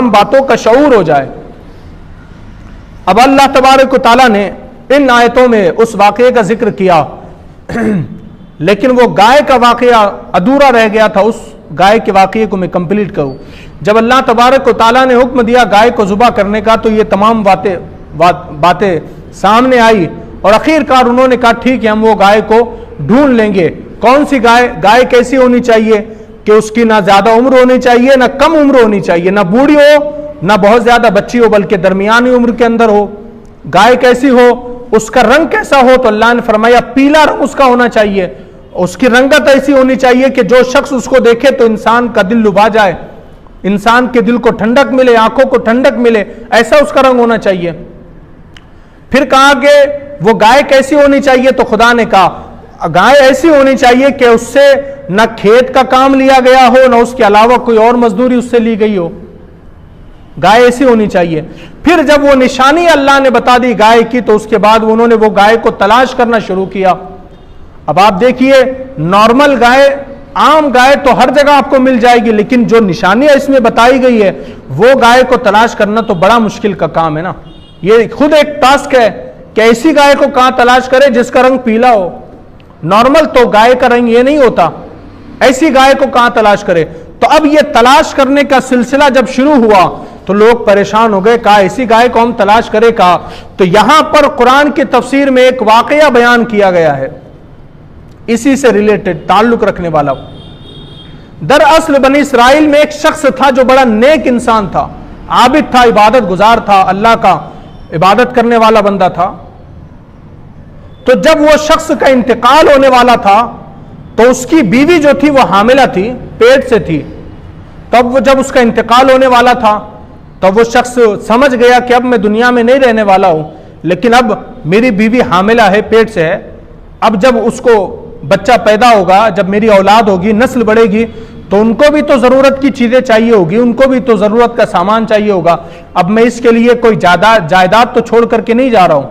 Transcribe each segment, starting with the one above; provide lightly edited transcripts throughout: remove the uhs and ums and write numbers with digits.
तमाम बातों का शऊर हो जाए। अब अल्लाह तबारक व तआला ने इन आयतों में उस वाक़े का जिक्र किया, लेकिन वो गाय का वाक़या अधूरा रह गया था। उस गाय के वाक़े को मैं कंप्लीट करूं। जब अल्लाह तबारक व तआला ने हुक्म दिया गाय को ज़ुबह करने का, तो ये तमाम बातें सामने आई और आखिरकार उन्होंने कहा ठीक है, हम वो गाय को ढूंढ लेंगे। कौन सी गाय? गाय कैसी होनी चाहिए कि उसकी ना ज्यादा उम्र होनी चाहिए ना कम उम्र होनी चाहिए, ना बूढ़ी हो ना बहुत ज्यादा बच्ची हो, बल्कि दरमियानी उम्र के अंदर हो। गाय कैसी हो? उसका रंग कैसा हो? तो अल्लाह ने फरमाया पीला रंग उसका होना चाहिए। उसकी रंगत ऐसी होनी चाहिए कि जो शख्स उसको देखे तो इंसान का दिल लुभा जाए, इंसान के दिल को ठंडक मिले, आंखों को ठंडक मिले, ऐसा उसका रंग होना चाहिए। फिर कहा कि वो गाय कैसी होनी चाहिए? तो खुदा ने कहा गाय ऐसी होनी चाहिए कि उससे न खेत का काम लिया गया हो, न उसके अलावा कोई और मजदूरी उससे ली गई हो। गाय ऐसी होनी चाहिए। फिर जब वो निशानी अल्लाह ने बता दी गाय की, तो उसके बाद उन्होंने वो गाय को तलाश करना शुरू किया। अब आप देखिए, नॉर्मल गाय, आम गाय तो हर जगह आपको मिल जाएगी, लेकिन जो निशानियां इसमें बताई गई है वो गाय को तलाश करना तो बड़ा मुश्किल का काम है ना। ये खुद एक टास्क है कि ऐसी गाय को कहां तलाश करे जिसका रंग पीला हो। नॉर्मल तो गाय का रंग ये नहीं होता, ऐसी गाय को कहां तलाश करे। तो अब ये तलाश करने का सिलसिला जब शुरू हुआ तो लोग परेशान हो गए, कहा ऐसी गाय को हम तलाश करें। कहा तो यहां पर कुरान की तफसीर में एक वाकया बयान किया गया है इसी से रिलेटेड ताल्लुक रखने वाला। दरअसल बनी इसराइल में एक शख्स था जो बड़ा नेक इंसान था, आबिद था, इबादत गुजार था, अल्लाह का इबादत करने वाला बंदा था। तो जब वो शख्स का इंतकाल होने वाला था तो उसकी बीवी जो थी वो हामिला थी, पेट से थी। तब वो जब उसका इंतकाल होने वाला था तो वो शख्स समझ गया कि अब मैं दुनिया में नहीं रहने वाला हूं, लेकिन अब मेरी बीवी हामिला है, पेट से है। अब जब उसको बच्चा पैदा होगा, जब मेरी औलाद होगी, नस्ल बढ़ेगी, तो उनको भी तो जरूरत की चीजें चाहिए होगी, उनको भी तो जरूरत का सामान चाहिए होगा। अब मैं इसके लिए कोई जायदाद तो छोड़ करके नहीं जा रहा हूं।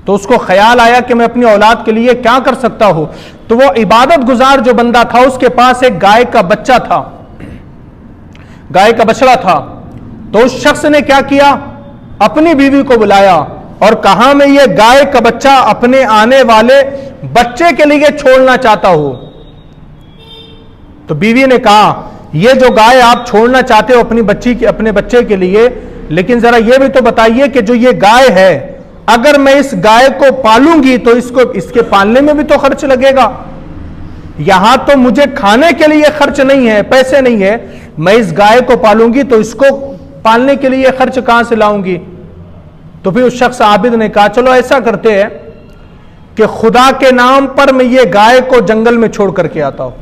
तो उसको ख्याल आया कि मैं अपनी औलाद के लिए क्या कर सकता हूं। तो वो इबादत गुजार जो बंदा था उसके पास एक गाय का बच्चा था, गाय का बछड़ा था। तो उस शख्स ने क्या किया, अपनी बीवी को बुलाया और कहा मैं ये गाय का बच्चा अपने आने वाले बच्चे के लिए छोड़ना चाहता हूं। तो बीवी ने कहा ये जो गाय आप छोड़ना चाहते हो अपने बच्चे के लिए, लेकिन जरा ये भी तो बताइए कि जो ये गाय है, अगर मैं इस गाय को पालूंगी तो इसके पालने में भी तो खर्च लगेगा। यहां तो मुझे खाने के लिए खर्च नहीं है, पैसे नहीं है, मैं इस गाय को पालूंगी तो इसको पालने के लिए खर्च कहां से लाऊंगी। तो फिर उस शख्स आबिद ने कहा चलो ऐसा करते हैं कि खुदा के नाम पर मैं ये गाय को जंगल में छोड़ करके आता हूं।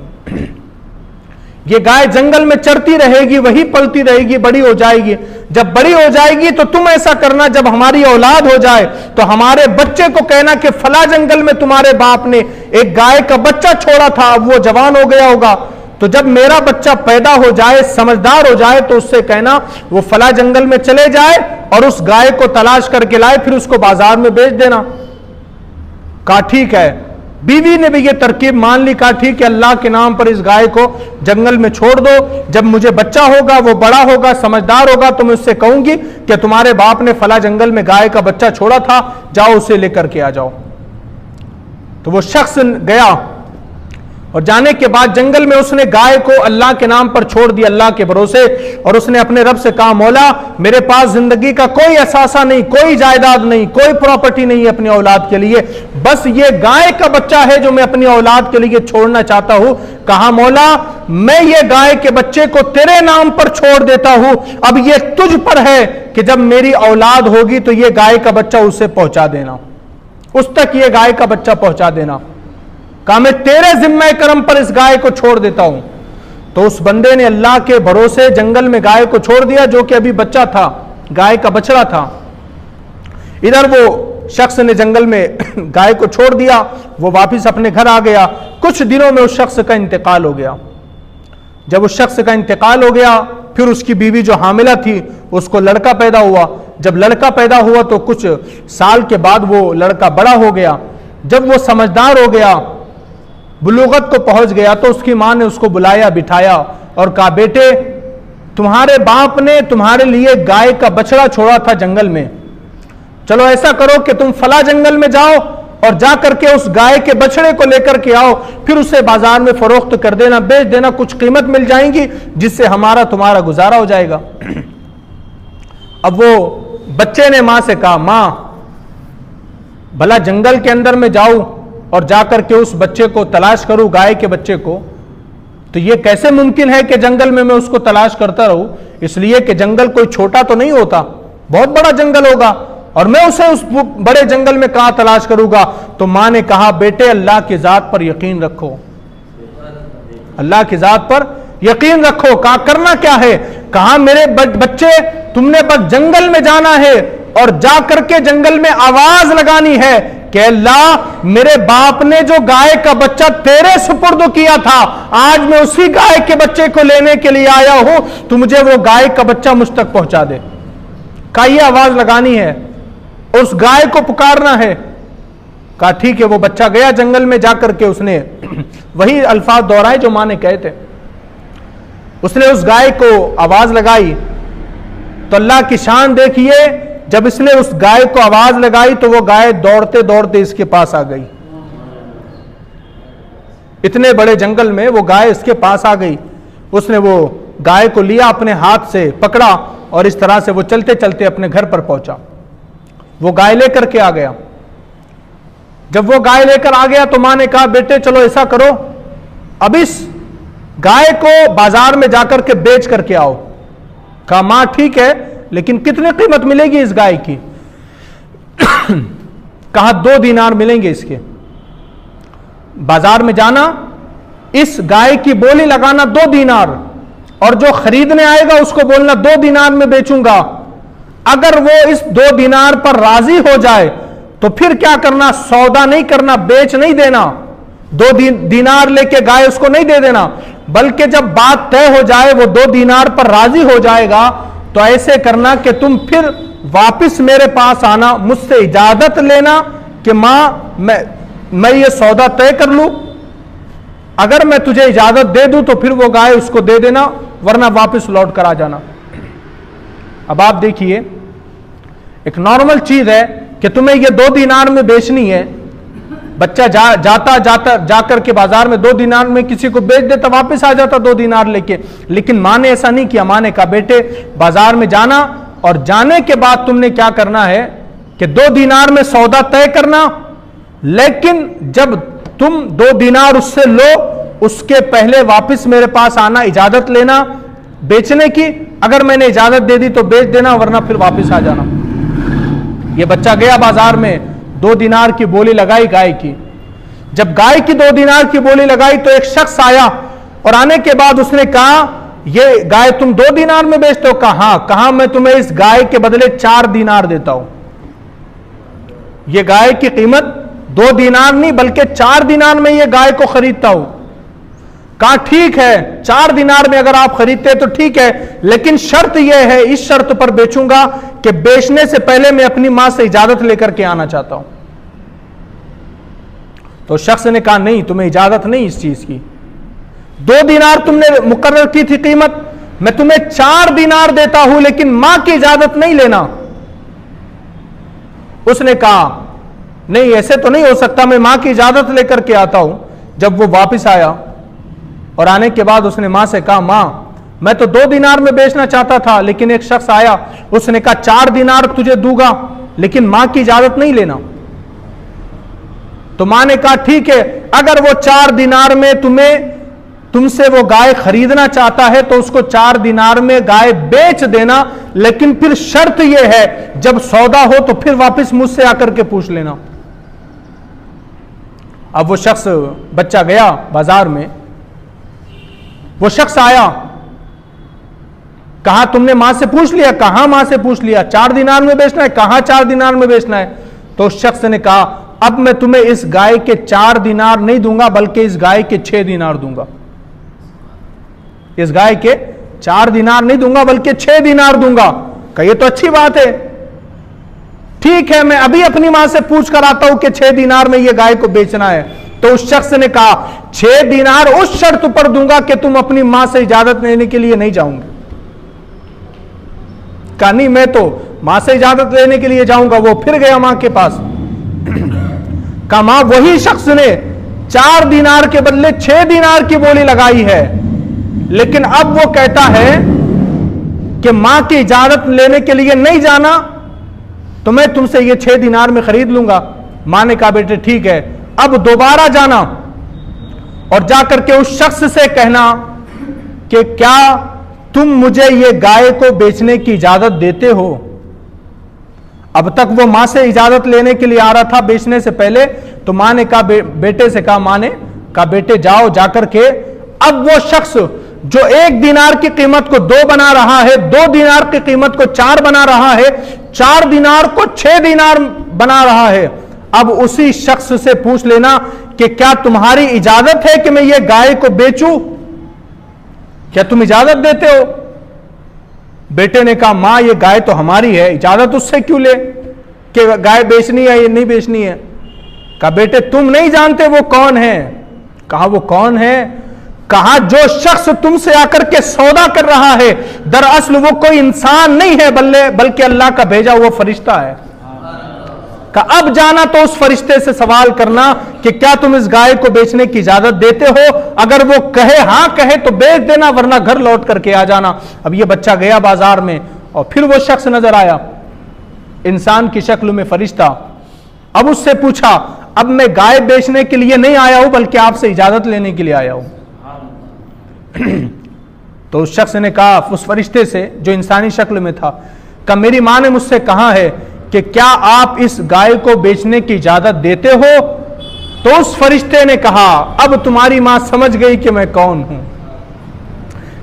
ये गाय जंगल में चरती रहेगी, वही पलती रहेगी, बड़ी हो जाएगी। जब बड़ी हो जाएगी तो तुम ऐसा करना, जब हमारी औलाद हो जाए तो हमारे बच्चे को कहना कि फला जंगल में तुम्हारे बाप ने एक गाय का बच्चा छोड़ा था, अब वो जवान हो गया होगा। तो जब मेरा बच्चा पैदा हो जाए, समझदार हो जाए, तो उससे कहना वो फला जंगल में चले जाए और उस गाय को तलाश करके लाए, फिर उसको बाजार में बेच देना। कहा ठीक है। बीवी ने भी ये तरकीब मान ली। कहा ठीक है, अल्लाह के नाम पर इस गाय को जंगल में छोड़ दो, जब मुझे बच्चा होगा, वो बड़ा होगा, समझदार होगा, तो मैं उससे कहूंगी कि तुम्हारे बाप ने फला जंगल में गाय का बच्चा छोड़ा था, जाओ उसे लेकर के आ जाओ। तो वो शख्स गया और जाने के बाद जंगल में उसने गाय को अल्लाह के नाम पर छोड़ दिया, अल्लाह के भरोसे। और उसने अपने रब से कहा मौला मेरे पास जिंदगी का कोई असासा नहीं, कोई जायदाद नहीं, कोई प्रॉपर्टी नहीं है अपनी औलाद के लिए, बस ये गाय का बच्चा है जो मैं अपनी औलाद के लिए छोड़ना चाहता हूं। कहा मौला मैं ये गाय के बच्चे को तेरे नाम पर छोड़ देता हूं, अब ये तुझ पर है कि जब मेरी औलाद होगी तो ये गाय का बच्चा उसे पहुंचा देना, उस तक ये गाय का बच्चा पहुंचा देना। कहा मैं तेरे जिम्मे करम पर इस गाय को छोड़ देता हूं। तो उस बंदे ने अल्लाह के भरोसे जंगल में गाय को छोड़ दिया, जो कि अभी बच्चा था, गाय का बछड़ा था। इधर वो शख्स ने जंगल में गाय को छोड़ दिया, वो वापस अपने घर आ गया। कुछ दिनों में उस शख्स का इंतकाल हो गया। जब उस शख्स का इंतकाल हो गया, फिर उसकी बीवी जो हामिला थी उसको लड़का पैदा हुआ। जब लड़का पैदा हुआ तो कुछ साल के बाद वो लड़का बड़ा हो गया। जब वो समझदार हो गया, बुलूगत को पहुंच गया, तो उसकी मां ने उसको बुलाया, बिठाया और कहा बेटे तुम्हारे बाप ने तुम्हारे लिए गाय का बछड़ा छोड़ा था जंगल में, चलो ऐसा करो कि तुम फला जंगल में जाओ और जाकर के उस गाय के बछड़े को लेकर के आओ, फिर उसे बाजार में फरोख्त कर देना, बेच देना, कुछ कीमत मिल जाएगी जिससे हमारा तुम्हारा गुजारा हो जाएगा। अब वो बच्चे ने मां से कहा, मां भला जंगल के अंदर में जाऊं और जाकर के उस बच्चे को तलाश करूं, गाय के बच्चे को, तो ये कैसे मुमकिन है कि जंगल में मैं उसको तलाश करता रहूं, इसलिए कि जंगल कोई छोटा तो नहीं होता, बहुत बड़ा जंगल होगा और मैं उसे उस बड़े जंगल में कहां तलाश करूंगा। तो मां ने कहा, बेटे अल्लाह की जात पर यकीन रखो, अल्लाह की जात पर यकीन रखो। कहा करना क्या है? कहा मेरे बच्चे तुमने बस जंगल में जाना है और जाकर के जंगल में आवाज लगानी है कि अल्लाह मेरे बाप ने जो गाय का बच्चा तेरे सुपुर्द किया था, आज मैं उसी गाय के बच्चे को लेने के लिए आया हूं, तू मुझे वो गाय का बच्चा मुझ तक पहुंचा दे। कहा यह आवाज लगानी है, उस गाय को पुकारना है। कहा ठीक है। वो बच्चा गया जंगल में, जाकर के उसने वही अल्फाज दोहराए जो मां ने कहे थे। उसने उस गाय को आवाज लगाई तो अल्लाह की शान देखिए, जब इसने उस गाय को आवाज लगाई तो वो गाय दौड़ते दौड़ते इसके पास आ गई। इतने बड़े जंगल में वो गाय इसके पास आ गई। उसने वो गाय को लिया, अपने हाथ से पकड़ा और इस तरह से वो चलते चलते अपने घर पर पहुंचा। वो गाय लेकर के आ गया। जब वो गाय लेकर आ गया तो मां ने कहा, बेटे चलो ऐसा करो, अब इस गाय को बाजार में जाकर के बेच करके आओ। कहा मां ठीक है, लेकिन कितनी कीमत मिलेगी इस गाय की? कहा 2 दीनार मिलेंगे इसके। बाजार में जाना, इस गाय की बोली लगाना 2 दीनार, और जो खरीदने आएगा उसको बोलना 2 दीनार में बेचूंगा। अगर वो इस 2 दीनार पर राजी हो जाए तो फिर क्या करना? सौदा नहीं करना, बेच नहीं देना, 2 दीनार लेके गाय उसको नहीं दे देना, बल्कि जब बात तय हो जाए, वो 2 दीनार पर राजी हो जाएगा, तो ऐसे करना कि तुम फिर वापस मेरे पास आना, मुझसे इजाजत लेना कि मां मैं ये सौदा तय कर लूं। अगर मैं तुझे इजाजत दे दूं तो फिर वो गाय उसको दे देना, वरना वापस लौट कर आ जाना। अब आप देखिए, एक नॉर्मल चीज है कि तुम्हें ये 2 दीनार में बेचनी है। बच्चा जाकर के बाजार में 2 दीनार में किसी को बेच देता, वापस आ जाता 2 दीनार लेके। लेकिन मां ने ऐसा नहीं किया। मां ने कहा, बेटे बाजार में जाना और जाने के बाद तुमने क्या करना है कि 2 दीनार में सौदा तय करना, लेकिन जब तुम 2 दीनार उससे लो, उसके पहले वापस मेरे पास आना, इजाजत लेना बेचने की। अगर मैंने इजाजत दे दी तो बेच देना, वरना फिर वापस आ जाना। यह बच्चा गया बाजार में, 2 दीनार की बोली लगाई गाय की। जब गाय की 2 दीनार की बोली लगाई तो एक शख्स आया, और आने के बाद उसने कहा, यह गाय तुम 2 दीनार में बेचते हो? कहा हाँ। कहा मैं तुम्हें इस गाय के बदले 4 दीनार देता हूं। यह गाय की कीमत 2 दीनार नहीं बल्कि 4 दीनार में यह गाय को खरीदता हूं। कहा ठीक है, 4 दीनार में अगर आप खरीदते तो ठीक है, लेकिन शर्त यह है, इस शर्त पर बेचूंगा कि बेचने से पहले मैं अपनी मां से इजाजत लेकर के आना चाहता हूं। तो शख्स ने कहा नहीं, तुम्हें इजाजत नहीं इस चीज की। 2 दीनार तुमने मुकर्रर की थी कीमत, मैं तुम्हें 4 दीनार देता हूं, लेकिन मां की इजाजत नहीं लेना। उसने कहा नहीं, ऐसे तो नहीं हो सकता, मैं मां की इजाजत लेकर के आता हूं। जब वो वापस आया और आने के बाद उसने मां से कहा, मां मैं तो 2 दीनार में बेचना चाहता था, लेकिन एक शख्स आया, उसने कहा 4 दीनार तुझे दूंगा, लेकिन मां की इजाजत नहीं लेना। तो मां ने कहा ठीक है, अगर वो 4 दीनार में तुमसे वो गाय खरीदना चाहता है तो उसको 4 दीनार में गाय बेच देना, लेकिन फिर शर्त यह है, जब सौदा हो तो फिर वापस मुझसे आकर के पूछ लेना। अब वो शख्स, बच्चा गया बाजार में, वो शख्स आया, कहा तुमने मां से पूछ लिया? कहा मां से पूछ लिया। 4 दीनार में बेचना है? कहा 4 दीनार में बेचना है। तो उस शख्स ने कहा, अब मैं तुम्हें इस गाय के 4 दीनार नहीं दूंगा, बल्कि इस गाय के 6 दीनार दूंगा। इस गाय के 4 दीनार नहीं दूंगा, बल्कि 6 दीनार दूंगा। कहा ये तो अच्छी बात है, ठीक है, मैं अभी अपनी मां से पूछ कर आता हूं कि 6 दीनार में यह गाय को बेचना है। तो उस शख्स ने कहा 6 दीनार उस शर्त पर दूंगा कि तुम अपनी मां से इजाजत लेने के लिए नहीं जाओगे। कहा नहीं, मैं तो मां से इजाजत लेने के लिए जाऊंगा। वो फिर गया मां के पास। कहा मां, वही शख्स ने 4 दीनार के बदले 6 दीनार की बोली लगाई है, लेकिन अब वो कहता है कि मां की इजाजत लेने के लिए नहीं जाना तो मैं तुमसे ये 6 दीनार में खरीद लूंगा। मां ने कहा बेटे ठीक है, अब दोबारा जाना और जाकर के उस शख्स से कहना कि क्या तुम मुझे ये गाय को बेचने की इजाजत देते हो। अब तक वो मां से इजाजत लेने के लिए आ रहा था बेचने से पहले, तो मां ने कहा बेटे से कहा, मां ने कहा बेटे जाओ जाकर के। अब वो शख्स जो 1 दीनार की कीमत को 2 बना रहा है, 2 दीनार की कीमत को 4 बना रहा है, 4 दीनार को 6 दीनार बना रहा है, अब उसी शख्स से पूछ लेना कि क्या तुम्हारी इजाजत है कि मैं ये गाय को बेचूं, क्या तुम इजाजत देते हो। बेटे ने कहा मां ये गाय तो हमारी है, इजाजत उससे क्यों ले कि गाय बेचनी है या नहीं बेचनी है। कहा बेटे तुम नहीं जानते वो कौन है। कहा वो कौन है। कहा जो शख्स तुमसे आकर के सौदा कर रहा है दरअसल वो कोई इंसान नहीं है बल्कि अल्लाह का भेजा हुआ फरिश्ता है। कहा अब जाना तो उस फरिश्ते से सवाल करना कि क्या तुम इस गाय को बेचने की इजाजत देते हो। अगर वो कहे हां कहे तो बेच देना, वरना घर लौट करके आ जाना। अब ये बच्चा गया बाजार में और फिर वो शख्स नजर आया इंसान की शक्ल में फरिश्ता। अब उससे पूछा अब मैं गाय बेचने के लिए नहीं आया हूं बल्कि आपसे इजाजत लेने के लिए आया हूं। तो उस शख्स ने कहा उस फरिश्ते से जो इंसानी शक्ल में था, कहा मेरी मां ने मुझसे कहा है कि क्या आप इस गाय को बेचने की इजाजत देते हो। तो उस फरिश्ते ने कहा अब तुम्हारी मां समझ गई कि मैं कौन हूं।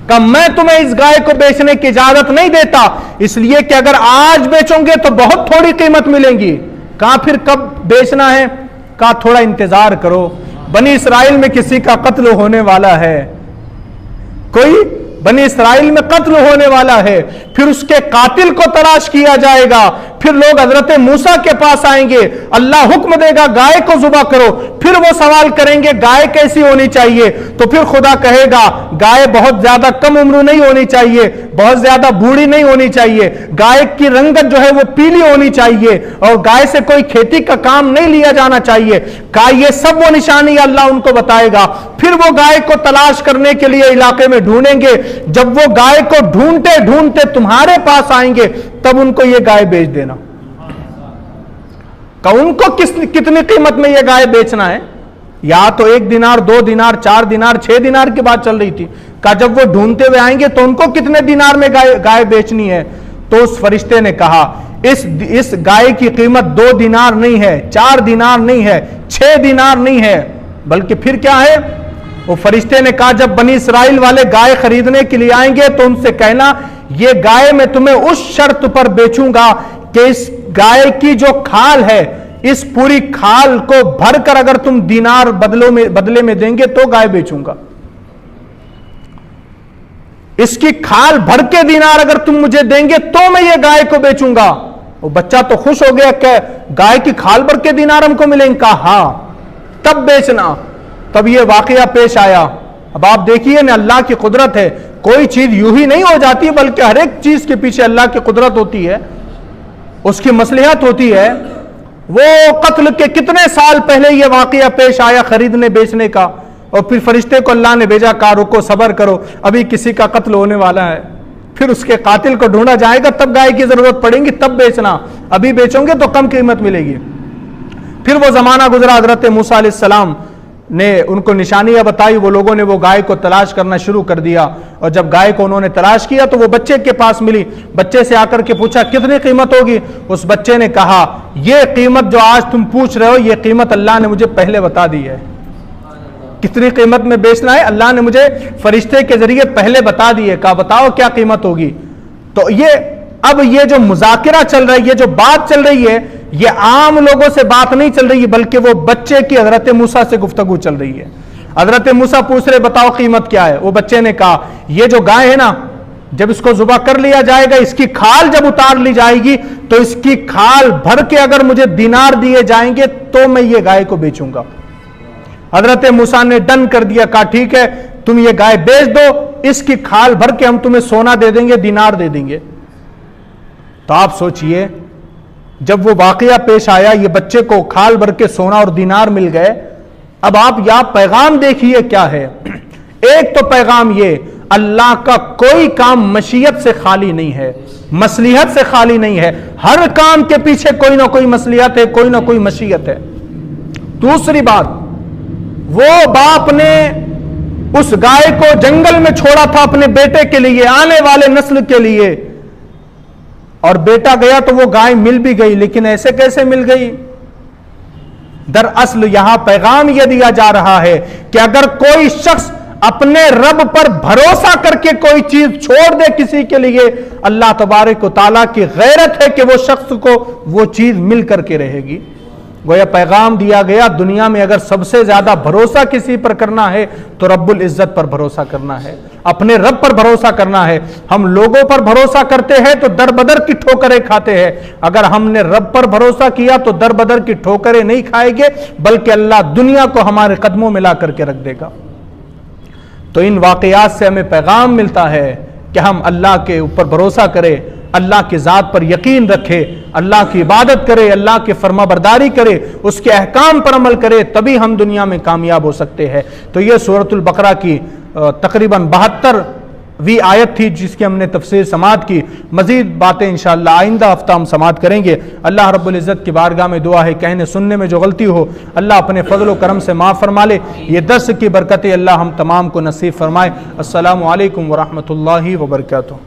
कहा मैं तुम्हें इस गाय को बेचने की इजाजत नहीं देता, इसलिए कि अगर आज बेचोगे तो बहुत थोड़ी कीमत मिलेगी। कहा फिर कब बेचना है। कहा थोड़ा इंतजार करो, बनी इस्राइल में किसी का कत्ल होने वाला है, कोई बनी इस्राइल में कत्ल होने वाला है, फिर उसके कातिल को तलाश किया जाएगा, फिर लोग हजरत मूसा के पास आएंगे, अल्लाह हुक्म देगा गाय को जुबा करो, फिर वो सवाल करेंगे गाय कैसी होनी चाहिए, तो फिर खुदा कहेगा गाय बहुत ज्यादा कम उम्र नहीं होनी चाहिए, बहुत ज्यादा बूढ़ी नहीं होनी चाहिए, गाय की रंगत जो है वो पीली होनी चाहिए और गाय से कोई खेती का काम नहीं लिया जाना चाहिए। कहा ये सब वो निशानी अल्लाह उनको बताएगा। फिर वो गाय को तलाश करने के लिए इलाके में ढूंढेंगे, जब वो गाय को ढूंढते ढूंढते तुम्हारे पास आएंगे तब उनको ये गाय बेच देना। का उनको कितनी कीमत में ये गाय बेचना है। या तो 1 दिनार 2 दिनार 4 दिनार 6 दिनार की बात चल रही थी। का जब वो ढूंढते हुए आएंगे तो उनको कितने दिनार में गाय बेचनी है। तो उस फरिश्ते ने कहा इस गाय की कीमत 2 दिनार नहीं है, 4 दिनार नहीं है, 6 दिनार नहीं है, बल्कि फिर क्या है। वो फरिश्ते ने कहा जब बनी इस्राइल वाले गाय खरीदने के लिए आएंगे तो उनसे कहना ये गाय मैं तुम्हें उस शर्त पर बेचूंगा कि इस गाय की जो खाल है इस पूरी खाल को भरकर अगर तुम दीनार बदले में देंगे तो गाय बेचूंगा। इसकी खाल भर के दीनार अगर तुम मुझे देंगे तो मैं ये गाय को बेचूंगा। वो बच्चा तो खुश हो गया कि गाय की खाल भर के दीनार हमको मिलेंगे। कहा हाँ तब बेचना। तब ये वाकया पेश आया। अब आप देखिए ना अल्लाह की कुदरत है, कोई चीज यूं ही नहीं हो जाती बल्कि हर एक चीज के पीछे अल्लाह की कुदरत होती है, उसकी मसलिहत होती है। वो कत्ल के कितने साल पहले ये वाकया पेश आया खरीदने बेचने का, और फिर फरिश्ते को अल्लाह ने भेजा कहा रुको सबर करो अभी किसी का कत्ल होने वाला है, फिर उसके कातिल को ढूंढा जाएगा तब गाय की जरूरत पड़ेगी तब बेचना, अभी बेचोगे तो कम कीमत मिलेगी। फिर वो जमाना गुजरा, हजरत मूसा अलैहिस्सलाम ने उनको निशानियां बताई, वो लोगों ने वो गाय को तलाश करना शुरू कर दिया। और जब गाय को उन्होंने तलाश किया तो वो बच्चे के पास मिली। बच्चे से आकर के पूछा कितनी कीमत होगी। उस बच्चे ने कहा ये कीमत जो आज तुम पूछ रहे हो ये कीमत अल्लाह ने मुझे पहले बता दी है। कितनी कीमत में बेचना है अल्लाह ने मुझे फरिश्ते के जरिए पहले बता दी है। कहा बताओ क्या कीमत होगी। तो अब ये जो मुज़ाकिरा चल रहा है, ये जो बात चल रही है, ये आम लोगों से बात नहीं चल रही है बल्कि वो बच्चे की हजरत मूसा से गुफ्तगू चल रही है। हजरत मूसा पूछ रहे बताओ कीमत क्या है। वो बच्चे ने कहा ये जो गाय है ना जब इसको जुबा कर लिया जाएगा, इसकी खाल जब उतार ली जाएगी तो इसकी खाल भर के अगर मुझे दिनार दिए जाएंगे तो मैं ये गाय को बेचूंगा। हजरत मूसा ने डन कर दिया, कहा ठीक है तुम ये गाय बेच दो, इसकी खाल भर के हम तुम्हें सोना दे देंगे, दिनार दे देंगे। तो आप सोचिए, जब वो वाकया पेश आया, ये बच्चे को खाल भर के सोना और दीनार मिल गए। अब आप यहां पैगाम देखिए क्या है। एक तो पैगाम ये, अल्लाह का कोई काम मशीयत से खाली नहीं है, मसलिहत से खाली नहीं है। हर काम के पीछे कोई ना कोई मसलिहत है, कोई ना कोई मशीयत है। दूसरी बात, वो बाप ने उस गाय को जंगल में छोड़ा था अपने बेटे के लिए, आने वाले नस्ल के लिए, और बेटा गया तो वो गाय मिल भी गई, लेकिन ऐसे कैसे मिल गई? दरअसल यहां पैगाम यह दिया जा रहा है कि अगर कोई शख्स अपने रब पर भरोसा करके कोई चीज छोड़ दे किसी के लिए, अल्लाह तबारक व तआला की गैरत है कि वो शख्स को वो चीज मिल करके रहेगी। गोया पैगाम दिया गया, दुनिया में अगर सबसे ज्यादा भरोसा किसी पर करना है तो रब्बुल इज्जत पर भरोसा करना है, अपने रब पर भरोसा करना है। हम लोगों पर भरोसा करते हैं तो दर बदर की ठोकरें खाते हैं। अगर हमने रब पर भरोसा किया तो दर बदर की ठोकरें नहीं खाएंगे, बल्कि अल्लाह दुनिया को हमारे कदमों में ला करके रख देगा। तो इन वाकयात से हमें पैगाम मिलता है कि हम अल्लाह के ऊपर भरोसा करें, अल्लाह की ज़ात पर यकीन रखें, अल्लाह की इबादत करें, अल्लाह की फरमाबरदारी करें, उसके अहकाम पर अमल करें, तभी हम दुनिया में कामयाब हो सकते हैं। तो ये सूरतुल बकरा की तकरीबन 72वीं आयत थी जिसकी हमने तफसीर समात की। मजीद बातें इंशाअल्लाह आइंदा हफ्ता हम समात करेंगे। अल्लाह रब्बुल इज़्ज़त की बारगाह में दुआ है, कहने सुनने में जो गलती हो अल्लाह अपने फजल व करम से माफ़ फरमा ले। ये दर्स की बरकतें अल्लाह हम तमाम को नसीब फरमाए। अस्सलामु अलैकुम व रहमतुल्लाहि व बरकातुहू।